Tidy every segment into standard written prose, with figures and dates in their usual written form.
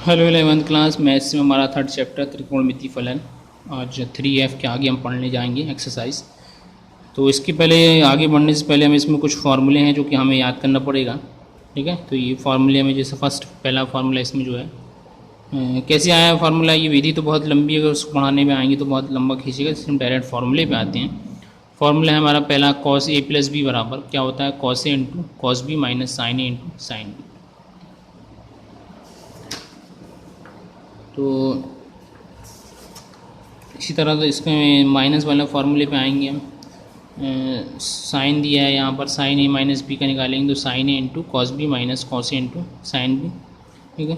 Hello 11th class maths में हमारा third chapter त्रिकोणमिति फलन। आज 3F के आगे हम पढ़ने जाएंगे एक्सरसाइज। तो इसके पहले आगे बढ़ने से पहले हमें इसमें कुछ फार्मूले हैं जो कि हमें याद करना पड़ेगा। ठीक है, तो ये फार्मूले में जैसे फर्स्ट पहला फार्मूला इसमें जो है कैसे आया फार्मूला। ये विधि तो बहुत लंबी है, अगर उसको पढ़ाने में आएंगे तो बहुत लंबा खींचेगा, इसलिए हम डायरेक्ट फार्मूले पे आते हैं। फार्मूला है हमारा पहला cos a प्लस बी बराबर क्या होता है, cos a into cos B minus sine A into sine B. तो इसी तरह तो इसमें माइनस वाला फार्मूले पे आएंगे हम। साइन दिया है यहाँ पर, साइन ए माइनस बी का निकालेंगे तो sine A into cos B minus cos A into sine B. ठीक है,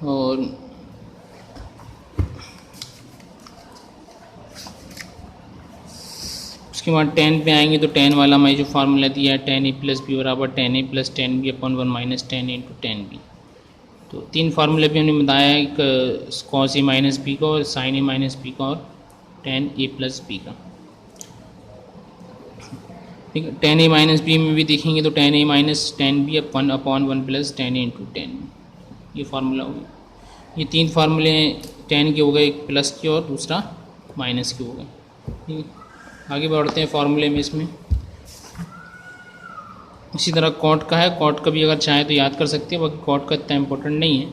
और उसके बाद टेन पे आएंगे तो टेन वाला हमें जो फार्मूला दिया है टेन ए प्लस बी बराबर tan A plus tan B upon one minus tan A into tan B. तो तीन फार्मूले भी हमने बताया है, एक कॉस ए माइनस बी का और साइन ए माइनस बी का और टेन ए प्लस बी का। ठीक है, टेन ए माइनस बी में भी देखेंगे तो tan A minus tan B upon one plus tan A into tan B, ये फार्मूला हो गया। ये तीन फार्मूले टेन के हो गए, एक प्लस के और दूसरा माइनस के हो गए। ठीक है, आगे बढ़ते हैं फार्मूले में। इसमें इसी तरह कॉट का है, कॉट का भी अगर चाहे तो याद कर सकते हैं, बाकी कॉट का इतना इंपॉर्टेंट नहीं है।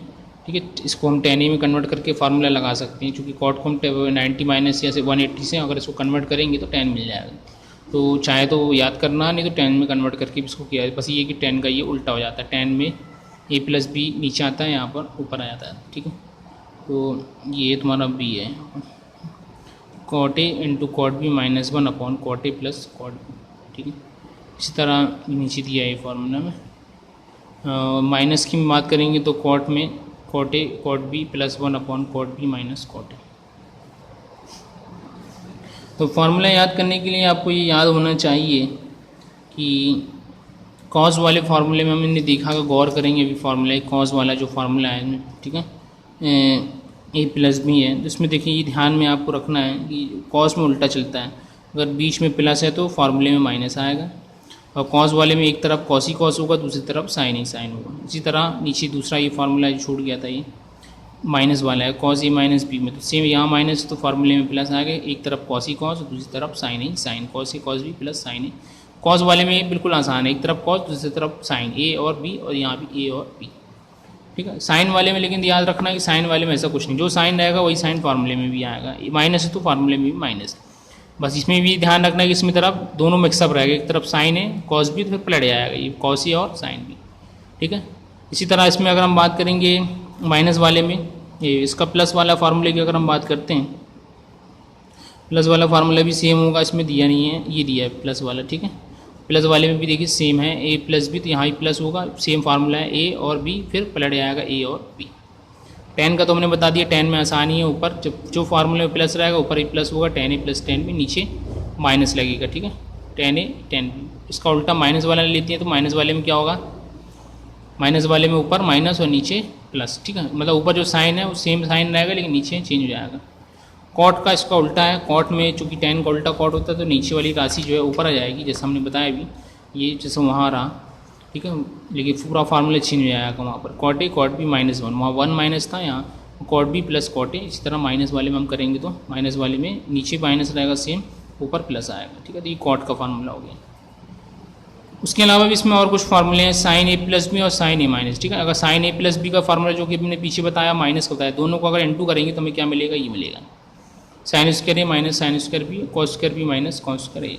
ठीक है, इसको हम टेन ए में कन्वर्ट करके फार्मूला लगा सकते हैं, क्योंकि कॉट को हम 90 माइनस या 180 से अगर इसको कन्वर्ट करेंगे तो 10 मिल जाएगा। तो चाहे तो याद करना, नहीं तो 10 में कन्वर्ट करके भी इसको किया है। बस ये कि 10 का ये उल्टा हो जाता है, 10 में ए प्लस बी नीचे आता है, यहाँ पर ऊपर आ जाता है। ठीक है, तो ये तुम्हारा बी है, cot A into cot B minus one upon cot A plus cot B. ठीक है, इसी तरह नीचे दिया है फार्मूला में। माइनस की बात करेंगे तो कॉट में cot A cot B plus one upon cot B minus cot A. तो फार्मूला याद करने के लिए आपको ये याद होना चाहिए कि कॉस वाले फार्मूले में हमने देखा, अगर गौर करेंगे अभी फार्मूला कॉस वाला जो फार्मूला है, ठीक है, ए प्लस बी है, तो इसमें देखिए ये ध्यान में आपको रखना है कि कॉस में उल्टा चलता है, अगर बीच में प्लस है तो फार्मूले में माइनस आएगा, और कॉस वाले में एक तरफ कॉस ही कॉस होगा, दूसरी तरफ साइन ही साइन होगा। इसी तरह नीचे दूसरा ये फार्मूला छूट गया था, ये माइनस वाला है कॉस ए माइनस बी में, तो सेम यहाँ माइनस तो फार्मूले में प्लस आ गए, एक तरफ कॉस ही कॉस और दूसरी तरफ साइन ही sign, cos A cos B plus sign A. Cos वाले में बिल्कुल आसान है, एक तरफ कॉस दूसरी तरफ साइन, ए और बी, और यहाँ भी ए और बी। ठीक है, साइन वाले में लेकिन याद रखना कि साइन वाले में ऐसा कुछ नहीं, जो साइन रहेगा वही साइन फार्मूले में भी आएगा, माइनस है तो फार्मूले में भी माइनस। बस इसमें भी ध्यान रखना है कि इसमें तरफ दोनों मिक्सअप रहेगा, एक तरफ साइन है कॉस बी तो फिर पलट जाएगा ये कॉस ए और साइन बी। ठीक है, इसी तरह इसमें अगर हम बात करेंगे माइनस वाले में, ये इसका प्लस वाला फार्मूले की अगर हम बात करते हैं, प्लस वाला फार्मूला भी सेम होगा, इसमें दिया नहीं है, ये दिया है प्लस वाला। ठीक है, प्लस वाले में भी देखिए सेम है, ए प्लस बी, तो यहाँ ही प्लस होगा, सेम फार्मूला है, ए और बी फिर पलट जाएगा ए और बी। 10 का तो हमने बता दिया, 10 में आसानी है, ऊपर जो फार्मूले में प्लस रहेगा ऊपर ही प्लस होगा, 10 ए प्लस 10 बी, नीचे माइनस लगेगा। ठीक है, 10 ए 10 बी, इसका उल्टा माइनस वाला लेते हैं तो माइनस वाले में क्या होगा, माइनस वाले में ऊपर माइनस और नीचे प्लस। ठीक है, मतलब ऊपर जो साइन है वो सेम साइन रहेगा लेकिन नीचे चेंज हो जाएगा। कॉट का इसका उल्टा है, कॉट में चूँकि 10 का उल्टा कॉट होता है तो नीचे वाली राशि जो है ऊपर आ जाएगी, जैसे हमने बताया अभी, ये जैसे वहाँ रहा। ठीक है, लेकिन पूरा फार्मूला चेंज हो जाएगा वहाँ पर, cot A cot B minus one, वहाँ वन माइनस था, यहाँ cot B plus cot A. इसी तरह माइनस वाले में हम करेंगे तो माइनस वाले में नीचे माइनस रहेगा सेम, ऊपर प्लस आएगा। ठीक है, तो ये कॉट का फार्मूला हो गया। उसके अलावा भी इसमें और कुछ फार्मूले हैं, साइन ए प्लस बी और साइन ए माइनस। ठीक है, अगर साइन ए प्लस बी का फार्मूला जो कि हमने पीछे बताया माइनस होता है, दोनों को अगर इंटू करेंगे तो हमें क्या मिलेगा, ये मिलेगा, sine square A minus sine square B, cos square B minus cos square A.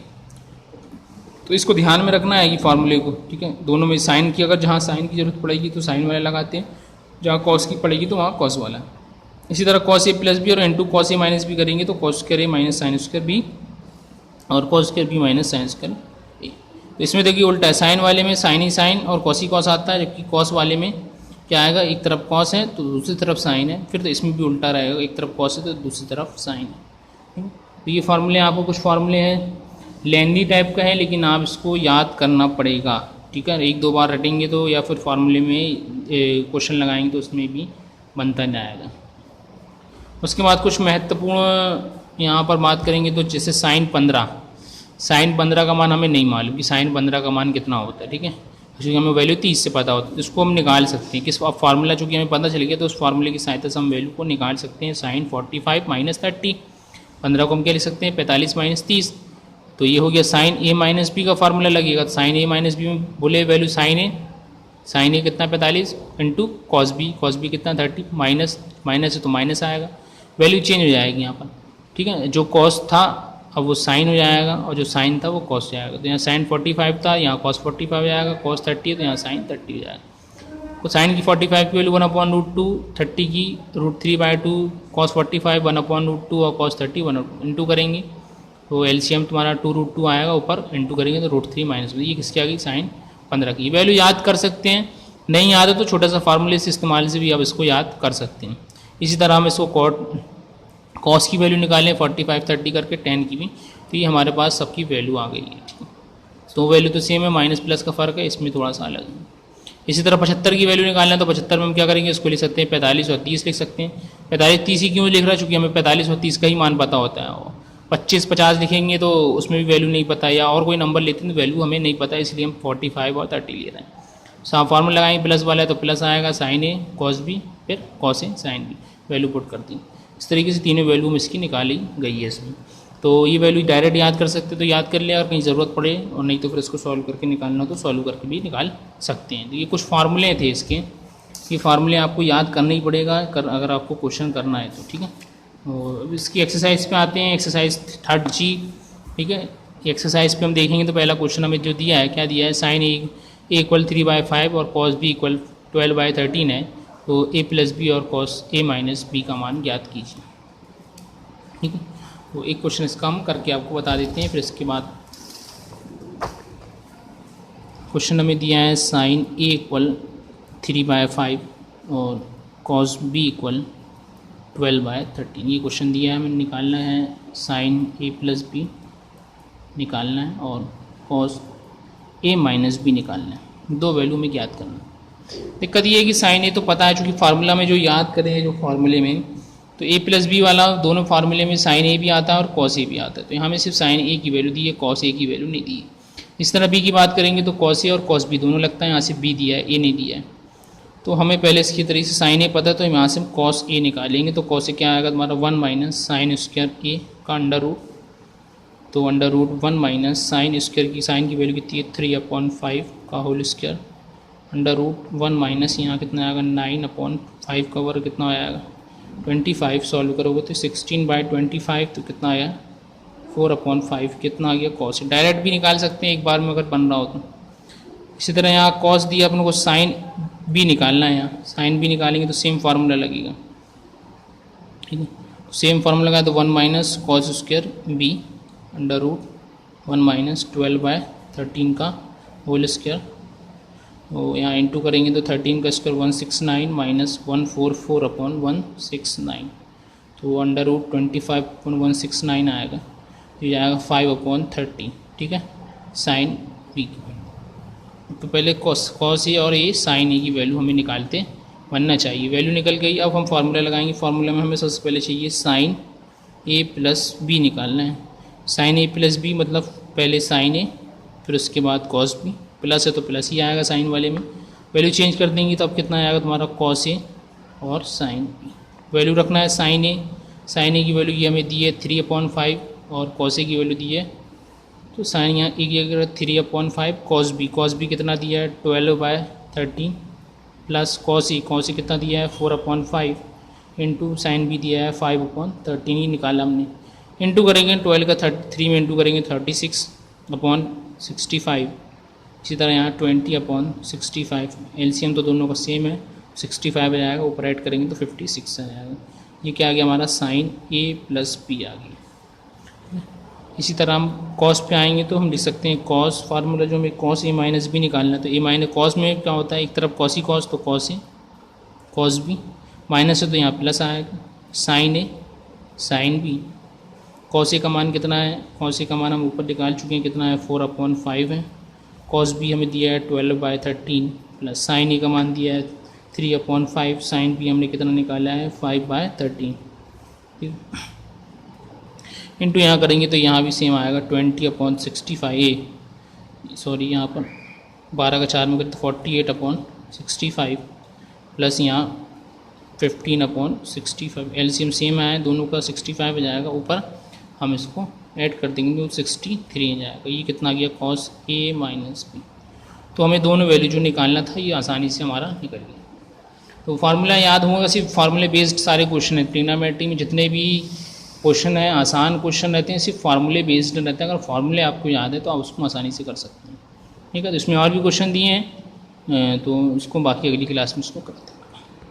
तो इसको ध्यान में रखना है ये फार्मूले को। ठीक है, दोनों में साइन की अगर जहाँ साइन की जरूरत पड़ेगी तो साइन वाला लगाते हैं, जहाँ कॉस की पड़ेगी तो वहाँ कॉस वाला। इसी तरह कॉस ए प्लस बी और into cos A minus B करेंगे तो cos square A minus sine square B और cos square B minus sine square A. तो इसमें देखिए उल्टा है, साइन वाले में साइन ही साइन और कॉस ही कॉस आता है, जबकि कॉस वाले में क्या आएगा, एक तरफ कॉस है तो दूसरी तरफ साइन है, फिर तो इसमें भी उल्टा रहेगा, एक तरफ कॉस है तो दूसरी तरफ साइन है। तो ये फार्मूले आपको कुछ फार्मूले हैं, लेंदी टाइप का है लेकिन आप इसको याद करना पड़ेगा। ठीक है, एक दो बार रटेंगे तो या फिर फार्मूले में क्वेश्चन लगाएंगे तो उसमें भी बनता जाएगा। उसके बाद कुछ महत्वपूर्ण यहाँ पर बात करेंगे तो जैसे साइन 15 का मान हमें नहीं मालूम कि साइन 15 का मान कितना होता है। ठीक है, क्योंकि हमें वैल्यू 30 से पता होती है, इसको हम निकाल सकते हैं किस फार्मूला चूँकि हमें पता चल गया तो उस फार्मूले की सहायता से हम वैल्यू को निकाल सकते हैं। साइन 45 माइनस 30, 15 को हम क्या लिख सकते हैं 45 माइनस 30, तो ये हो गया साइन ए माइनस बी का फार्मूला लगेगा। साइन ए माइनस बी में बोले वैल्यू साइन ए कितना 45 इंटू कॉस बी कितना 30, माइनस है तो माइनस आएगा, वैल्यू चेंज हो जाएगी यहाँ पर, ठीक है। जो कॉस था अब वो साइन हो जाएगा और जो साइन था वो कॉस हो जाएगा। तो यहाँ साइन 45 था, यहाँ कॉस 45 हो जाएगा, कॉस 30 है तो यहाँ साइन 30 हो जाएगा। तो साइन की 45 की वैल्यू 1/√2, 30 की √3/2, कॉस 45 1/√2 और कॉस 30 1 इंटू करेंगे तो एलसीएम तुम्हारा 2√2 आएगा, ऊपर इंटू करेंगे तो √3 माइनस, ये किसकी आ गई साइन 15 की। वैल्यू याद कर सकते हैं, नहीं याद है तो छोटा सा फार्मूले से इस्तेमाल से भी आप इसको याद कर सकते हैं। इसी तरह हम इसको कॉस की वैल्यू निकालें 45 30 करके 10 की भी, तो ये हमारे पास सबकी वैल्यू आ गई है, ठीक है। तो वैल्यू तो सेम है, माइनस प्लस का फ़र्क है, इसमें थोड़ा सा अलग है। इसी तरह 75 की वैल्यू निकालना है तो 75 में हम क्या करेंगे, इसको लिख सकते हैं 45 और 30 लिख सकते हैं। 45 30 ही क्यों लिख रहा है, चूँकि हमें 45 और 30 का ही मान पता होता है। 25 50 लिखेंगे तो उसमें भी वैल्यू नहीं पता, या और कोई नंबर लेते हैं तो वैल्यू हमें नहीं पता, इसलिए हम 45 और 30 ले रहे हैं। फार्मूला लगाएंगे प्लस वाला है तो प्लस आएगा, साइन ए कॉस बी फिर cos A sine B, value put कर दी। इस तरीके से तीनों वैल्यू इसकी निकाली गई है इसमें। तो ये वैल्यू डायरेक्ट याद कर सकते तो याद कर लिया, अगर कहीं ज़रूरत पड़े, और नहीं तो फिर इसको सॉल्व करके निकालना हो तो सॉल्व करके भी निकाल सकते हैं। तो ये कुछ फार्मूले थे इसके, ये फार्मूले आपको याद करना ही पड़ेगा अगर आपको क्वेश्चन करना है तो, ठीक है। और इसकी एक्सरसाइज पे आते हैं, एक्सरसाइज 3 G, ठीक है। एक्सरसाइज पे हम देखेंगे तो पहला क्वेश्चन हमें जो दिया है, क्या दिया है, साइन ए इक्वल 3/5 और कॉस बी इक्वल 12/13 है, तो a प्लस बी और कॉस ए माइनस बी का मान ज्ञात कीजिए, ठीक है। तो एक क्वेश्चन इसका हम करके आपको बता देते हैं, फिर इसके बाद क्वेश्चन हमें दिया है साइन ए इक्वल 3/5 और कॉस बी इक्वल 12/13, ये क्वेश्चन दिया है। हमें निकालना है साइन ए प्लस बी निकालना है और कॉस ए माइनस बी निकालना है, दो वैल्यू में ज्ञात करना है। दिक्कत ये है कि साइन ए तो पता है, चूँकि फार्मूला में जो याद करें जो फार्मूले में, तो ए प्लस बी वाला दोनों फार्मूले में साइन ए भी आता है और कॉस ए भी आता है, तो यहाँ में सिर्फ साइन ए की वैल्यू दी है, कॉस ए की वैल्यू नहीं दी है। इस तरह बी की बात करेंगे तो कॉस ए और कॉस बी दोनों लगता है, यहाँ से बी दिया है, ए नहीं दिया है। तो हमें पहले इसकी तरीके से साइन ए पता है तो हम यहाँ से कॉस ए निकालेंगे, तो कॉस ए क्या आएगा तुम्हारा 1 माइनस साइन स्क्वायर ए का अंडर रूट, तो under root 1 minus sine square की, साइन की वैल्यू कितनी है 3/5 का whole square, under root 1 minus यहाँ कितना आएगा 9/5 का वर्ग कितना आएगा 25, सॉल्व करोगे तो 16/25, तो कितना आया 4/5, कितना आ गया कॉस। डायरेक्ट भी निकाल सकते हैं एक बार में अगर बन रहा हो तो। इसी तरह यहाँ कॉस दिया अपन को, साइन बी निकालना है, यहाँ साइन बी निकालेंगे तो सेम फार्मूला लगेगा, ठीक है। सेम फार्मूला लगा तो 1 minus cos square B under root 1 minus 12/13 का होल स्क्वायर, तो यहाँ इंटू करेंगे तो 13 का स्क्वायर 169 माइनस 144/169, तो अंडर रूट 25/169 आएगा, तो ये आएगा 5/30, ठीक है, साइन बी। तो पहले कॉस ए और ए साइन ए की वैल्यू हमें निकालते बनना चाहिए। वैल्यू निकल गई, अब हम फार्मूला लगाएंगे। फार्मूला में हमें सबसे पहले चाहिए साइन ए प्लस बी निकालना है। साइन ए प्लस बी मतलब पहले साइन ए फिर उसके बाद कॉस बी, प्लस है तो प्लस ही आएगा साइन वाले में। वैल्यू चेंज कर देंगे तो अब कितना आएगा तुम्हारा कॉस ए और साइन बी। वैल्यू रखना है साइन ए की वैल्यू ये हमें दी है 3/5 और कॉस ए की वैल्यू दी है, तो साइन यहाँ एक 3/5, कॉस बी कितना दिया है 12/13 प्लस कॉस ए कितना दिया है 4/5 इंटू साइन बी दिया है 5/13 ही निकाला हमने। इंटू करेंगे 12 का 3 में इंटू करेंगे 36/65, इसी तरह यहाँ 20/65, एलसीएम तो दोनों का सेम है 65 आ जाएगा, ऊपर ऐड करेंगे तो 56 आ जाएगा। ये क्या आ गया हमारा साइन ए प्लस बी आ गया। इसी तरह हम कॉस पे आएंगे तो हम लिख सकते हैं कॉस, फार्मूला जो हमें कॉस ए माइनस बी निकालना है, तो ए माइनस कॉस में क्या होता है, एक तरफ कॉस ही कॉस तो cos A cos B, minus है तो यहाँ प्लस आएगा, sign A sine B. Cos A का मान कितना है, कॉस ए का मान हम ऊपर निकाल चुके हैं, कितना है 4/5 है। कॉस बी हमें दिया है 12/13 प्लस साइन ए का मान दिया है 3/5, साइन बी हमने कितना निकाला है 5/13, ठीक। इंटू यहाँ करेंगे तो यहाँ भी सेम आएगा 20/65 ए, सॉरी यहाँ पर 12 का 4 में करते 48/65 प्लस यहाँ 15/65। एलसीएम सेम आया, दोनों का 65 हो जाएगा, ऊपर हम इसको ऐड कर देंगे तो 63 हो जाएगा। ये कितना गया cos A माइनस बी। तो हमें दोनों वैल्यू जो निकालना था ये आसानी से हमारा निकल गया। तो फार्मूला याद होगा, सिर्फ फार्मूले बेस्ड सारे क्वेश्चन है। ट्रिग्नोमेट्री में जितने भी क्वेश्चन हैं आसान क्वेश्चन रहते हैं, सिर्फ फार्मूले बेस्ड रहते हैं। अगर फार्मूले आपको याद है तो आप उसको आसानी से कर सकते हैं। ठीक है, तो इसमें और भी क्वेश्चन दिए हैं, तो इसको बाकी अगली क्लास में इसको करते हैं।